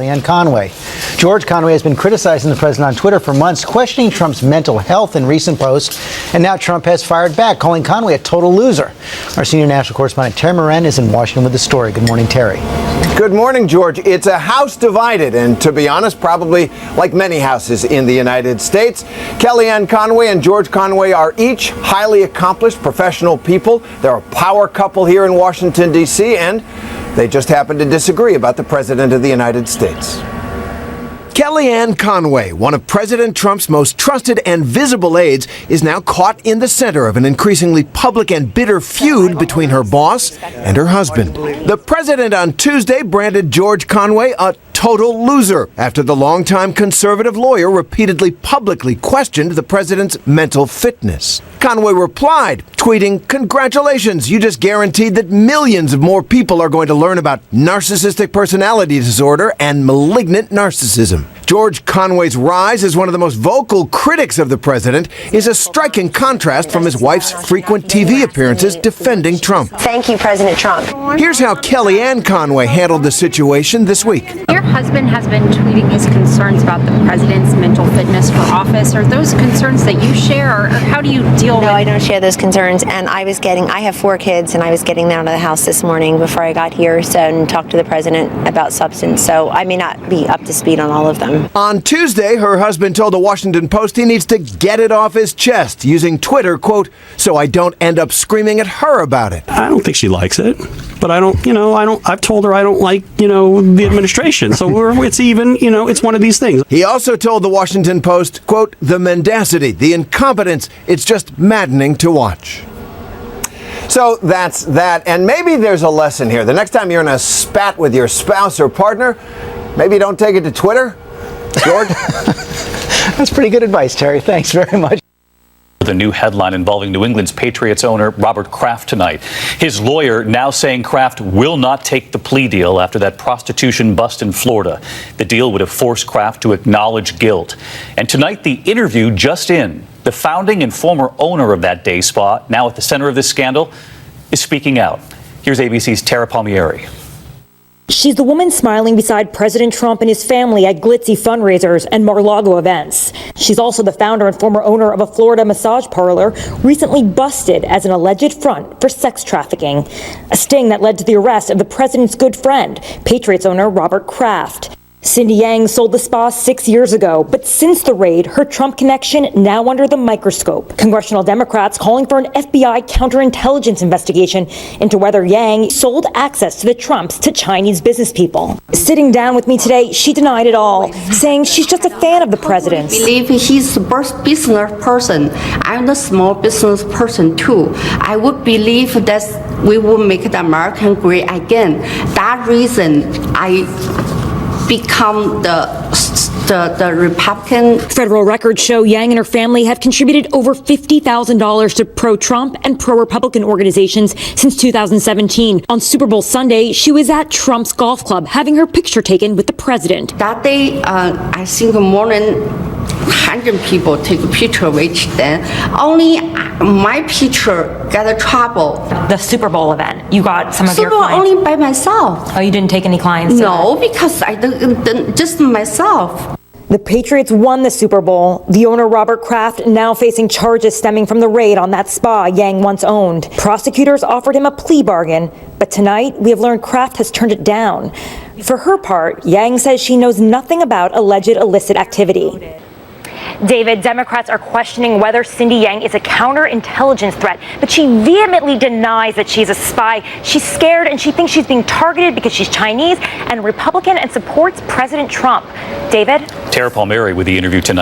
Kellyanne Conway. George Conway has been criticizing the president on Twitter for months, questioning Trump's mental health in recent posts, and now Trump has fired back, calling Conway a total loser. Our senior national correspondent Terry Moran is in Washington with the story. Good morning, Terry. Good morning, George. It's a house divided, and to be honest, probably like many houses in the United States. Kellyanne Conway and George Conway are each highly accomplished professional people. They're a power couple here in Washington, D.C., and they just happen to disagree about the President of the United States. Kellyanne Conway, one of President Trump's most trusted and visible aides, is now caught in the center of an increasingly public and bitter feud between her boss and her husband. The president on Tuesday branded George Conway a total loser after the longtime conservative lawyer repeatedly publicly questioned the president's mental fitness. Conway replied, tweeting, "Congratulations, you just guaranteed that millions of more people are going to learn about narcissistic personality disorder and malignant narcissism." George Conway's rise as one of the most vocal critics of the president is a striking contrast from his wife's frequent TV appearances defending Trump. Thank you, President Trump. Here's how Kellyanne Conway handled the situation this week. Your husband has been tweeting his concerns about the president's mental fitness for office. Are those concerns that you share, or how do you deal with? No, I don't share those concerns. And I have 4 kids, and I was getting them out of the house this morning before I got here and talked to the president about substance. So I may not be up to speed on all of them. On Tuesday, her husband told the Washington Post he needs to get it off his chest, using Twitter, quote, "so I don't end up screaming at her about it." I don't think she likes it, but I've told her I don't like, the administration. So it's one of these things. He also told the Washington Post, quote, "the mendacity, the incompetence, it's just maddening to watch." So that's that. And maybe there's a lesson here. The next time you're in a spat with your spouse or partner, maybe don't take it to Twitter. George? That's pretty good advice, Terry. Thanks very much. The new headline involving New England's Patriots owner Robert Kraft tonight. His lawyer now saying Kraft will not take the plea deal after that prostitution bust in Florida. The deal would have forced Kraft to acknowledge guilt. And tonight, the interview just in. The founding and former owner of that day spa, now at the center of this scandal, is speaking out. Here's ABC's Tara Palmieri. She's the woman smiling beside President Trump and his family at glitzy fundraisers and Lago events. She's also the founder and former owner of a Florida massage parlor, recently busted as an alleged front for sex trafficking. A sting that led to the arrest of the president's good friend, Patriots owner Robert Kraft. Cindy Yang sold the spa 6 years ago, but since the raid, her Trump connection now under the microscope. Congressional Democrats calling for an FBI counterintelligence investigation into whether Yang sold access to the Trumps to Chinese business people. Sitting down with me today, she denied it all, saying she's just a fan of the president's. I believe he's the best business person. I'm the small business person too. I would believe that we will make the American great again. That reason I become the Republican. Federal records show Yang and her family have contributed over $50,000 to pro-Trump and pro-Republican organizations since 2017. On Super Bowl Sunday, she was at Trump's golf club having her picture taken with the president. That day, I think more than 100 people take a picture with them. Only my picture got trouble. The Super Bowl event, you got some of your Super clients. only by myself. Oh, you didn't take any clients? No, because I didn't, just myself. The Patriots won the Super Bowl. The owner, Robert Kraft, now facing charges stemming from the raid on that spa Yang once owned. Prosecutors offered him a plea bargain, but tonight we have learned Kraft has turned it down. For her part, Yang says she knows nothing about alleged illicit activity. David, Democrats are questioning whether Cindy Yang is a counterintelligence threat, but she vehemently denies that she's a spy. She's scared and she thinks she's being targeted because she's Chinese and Republican and supports President Trump. David? Tara Palmieri with the interview tonight.